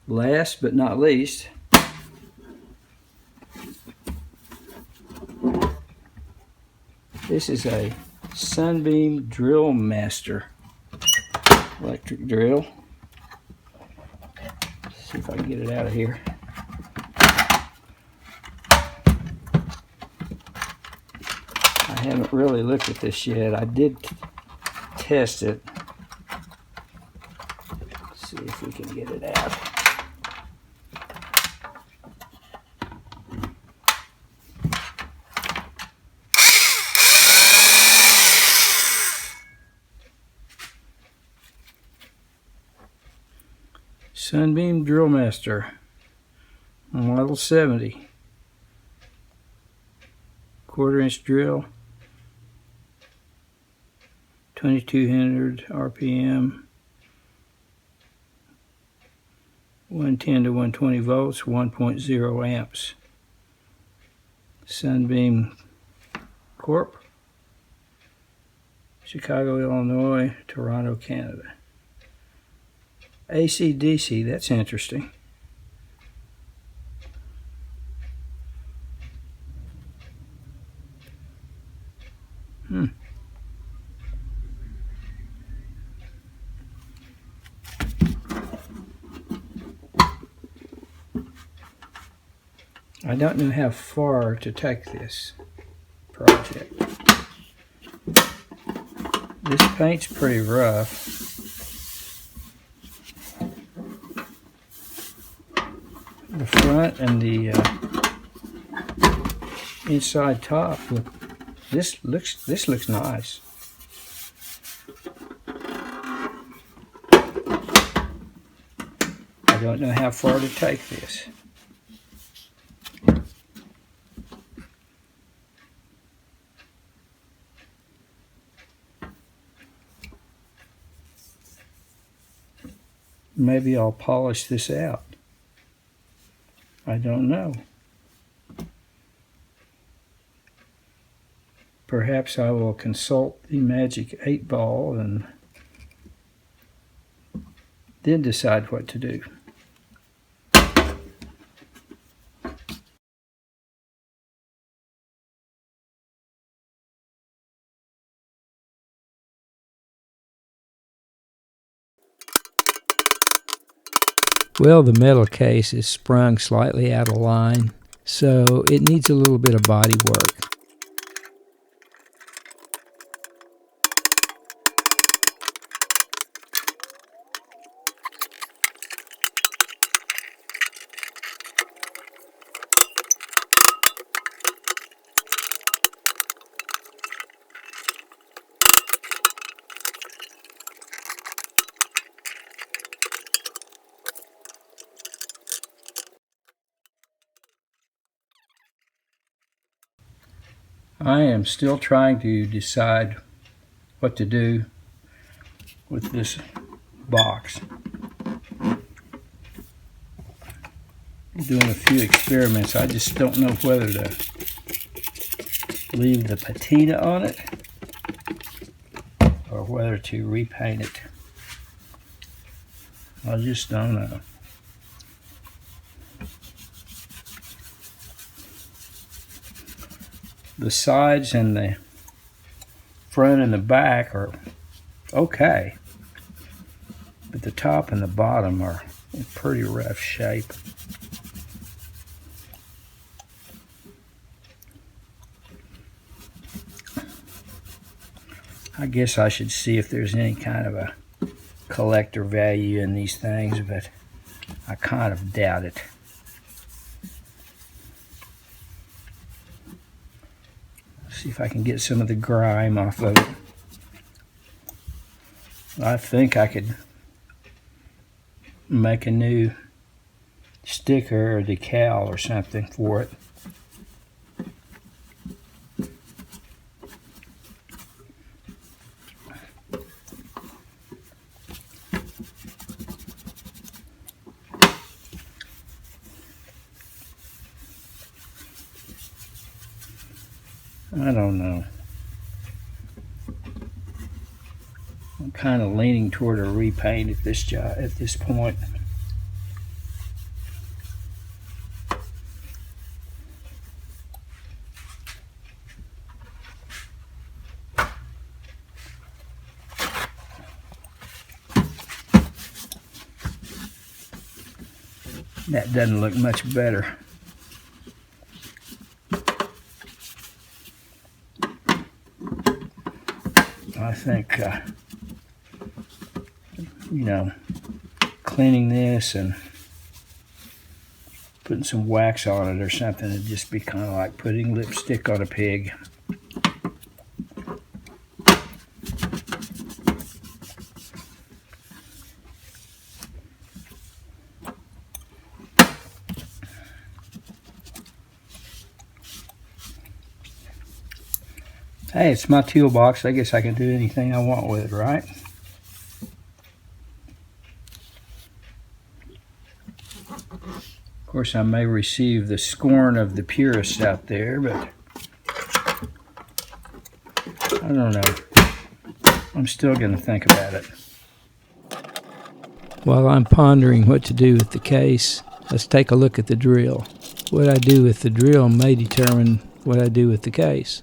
Last but not least, this is a Sunbeam Drillmaster electric drill. Let's see if I can get it out of here. I haven't really looked at this yet. I did test it. Let's see if we can get it out. Sunbeam Drillmaster, Model 70, 1/4-inch drill, 2200 RPM, 110 to 120 volts, 1.0 amps. Sunbeam Corp, Chicago, Illinois, Toronto, Canada. AC/DC, that's interesting. I don't know how far to take this project. This paint's pretty rough. The front and the inside top look. This looks nice. I don't know how far to take this. Maybe I'll polish this out. I don't know. Perhaps I will consult the Magic 8-Ball and then decide what to do. Well, the metal case is sprung slightly out of line, so it needs a little bit of body work. I am still trying to decide what to do with this box. I'm doing a few experiments. I just don't know whether to leave the patina on it or whether to repaint it. I just don't know. The sides and the front and the back are okay, but the top and the bottom are in pretty rough shape. I guess I should see if there's any kind of a collector value in these things, but I kind of doubt it. See if I can get some of the grime off of it. I think I could make a new sticker or decal or something for it. I don't know. I'm kind of leaning toward a repaint at this point. That doesn't look much better. I think, cleaning this and putting some wax on it or something would just be kind of like putting lipstick on a pig. Hey, it's my toolbox. I guess I can do anything I want with it, right? Of course, I may receive the scorn of the purists out there, but I don't know. I'm still going to think about it. While I'm pondering what to do with the case, let's take a look at the drill. What I do with the drill may determine what I do with the case.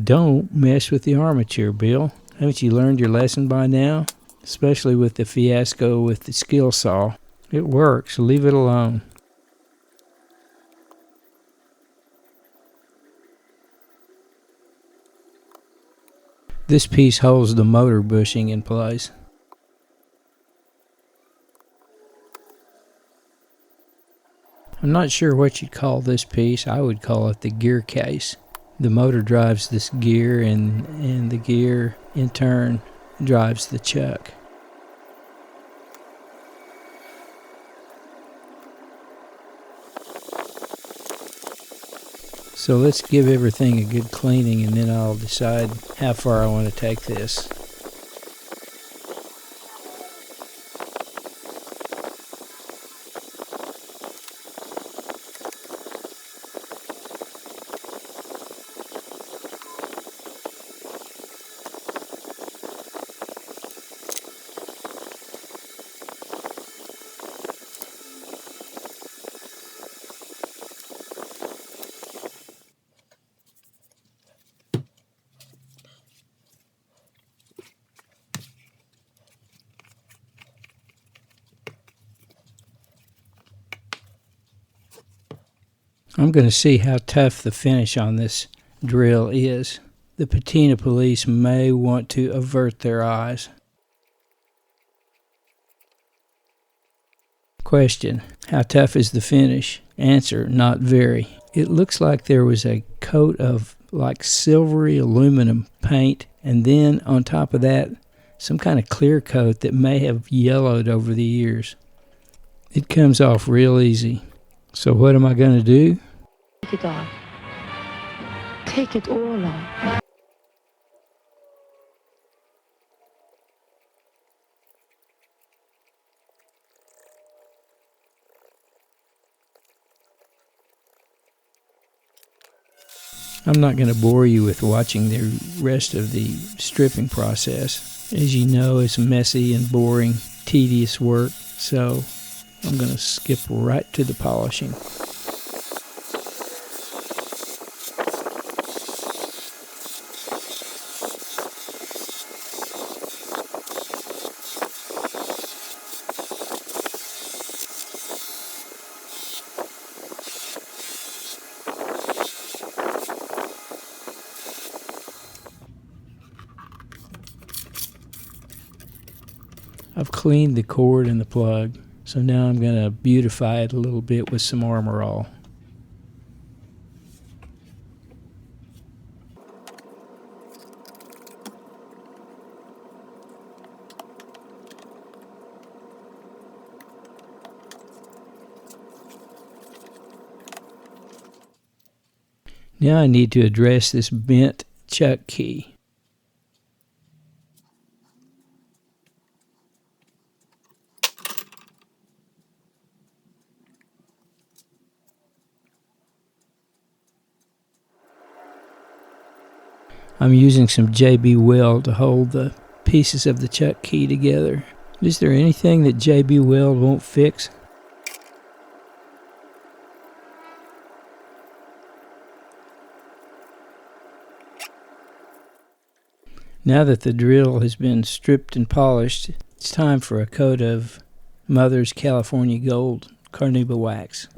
Don't mess with the armature, Bill. Haven't you learned your lesson by now? Especially with the fiasco with the skill saw. It works, leave it alone. This piece holds the motor bushing in place. I'm not sure what you'd call this piece. I would call it the gear case. The motor drives this gear, and the gear in turn drives the chuck. So let's give everything a good cleaning, and then I'll decide how far I want to take this. I'm going to see how tough the finish on this drill is. The patina police may want to avert their eyes. Question: how tough is the finish? Answer: not very. It looks like there was a coat of like silvery aluminum paint, and then on top of that, some kind of clear coat that may have yellowed over the years. It comes off real easy. So what am I going to do? Take it off. Take it all off. I'm not going to bore you with watching the rest of the stripping process. As you know, it's messy and boring, tedious work, so I'm going to skip right to the polishing. I've cleaned the cord and the plug, so now I'm going to beautify it a little bit with some Armor All. Now I need to address this bent chuck key. I'm using some JB Weld to hold the pieces of the chuck key together. Is there anything that JB Weld won't fix? Now that the drill has been stripped and polished, it's time for a coat of Mother's California Gold Carnauba wax.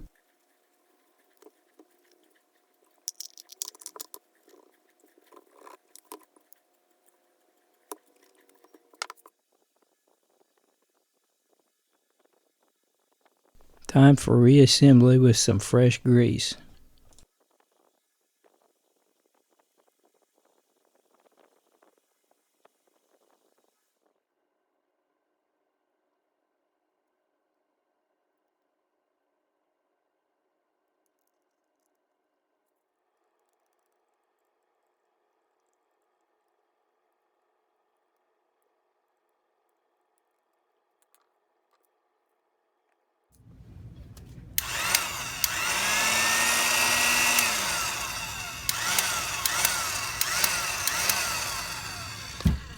Time for reassembly with some fresh grease.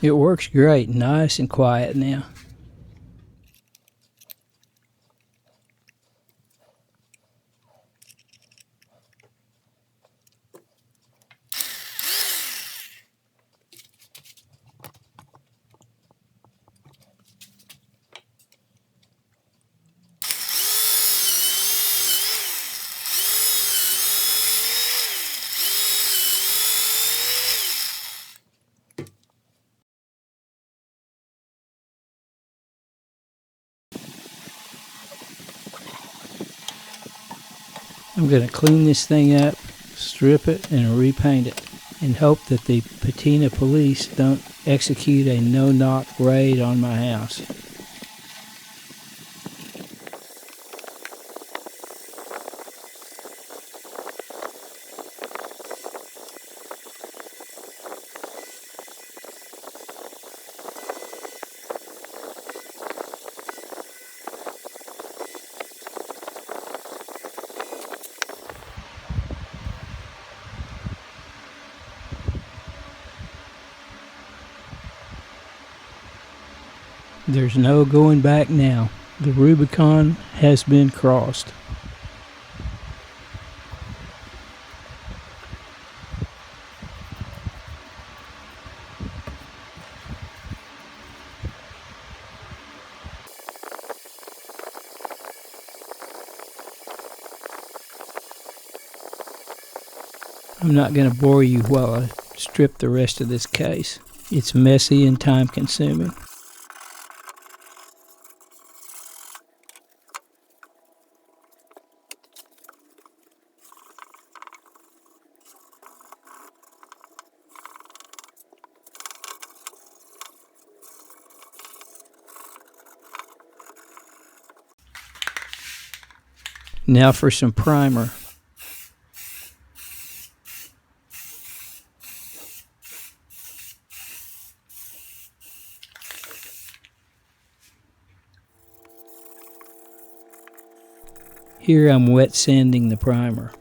It works great, nice and quiet now. I'm going to clean this thing up, strip it, and repaint it, and hope that the Patina police don't execute a no-knock raid on my house. There's no going back now. The Rubicon has been crossed. I'm not going to bore you while I strip the rest of this case. It's messy and time consuming. Now for some primer. Here I'm wet sanding the primer.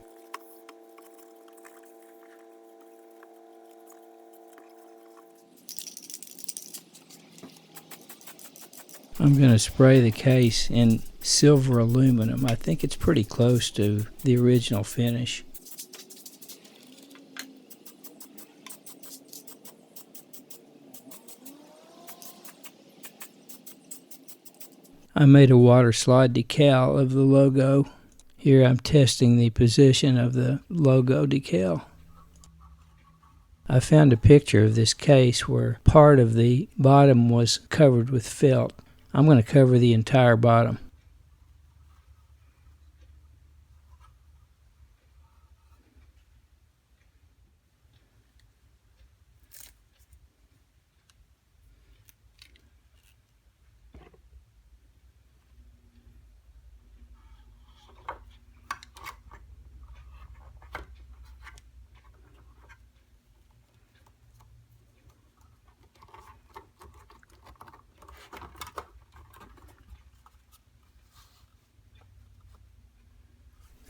I'm going to spray the case in silver aluminum. I think it's pretty close to the original finish. I made a water slide decal of the logo. Here I'm testing the position of the logo decal. I found a picture of this case where part of the bottom was covered with felt. I'm going to cover the entire bottom.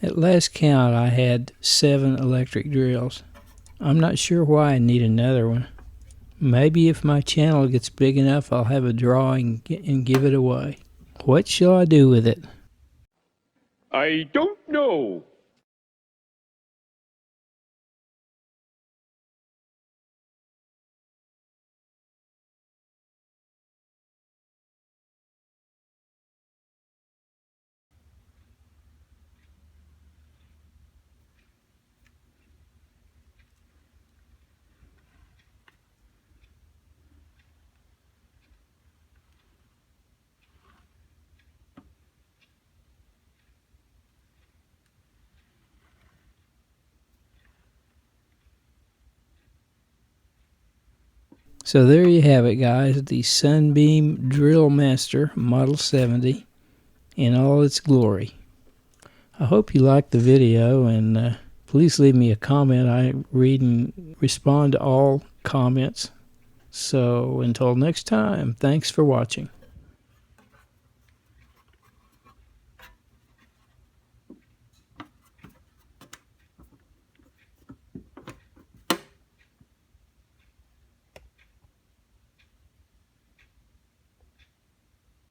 At last count, I had 7 electric drills. I'm not sure why I need another one. Maybe if my channel gets big enough, I'll have a drawing and give it away. What shall I do with it? I don't know. So there you have it, guys, the Sunbeam Drillmaster Model 70 in all its glory. I hope you liked the video, and please leave me a comment. I read and respond to all comments. So until next time, thanks for watching.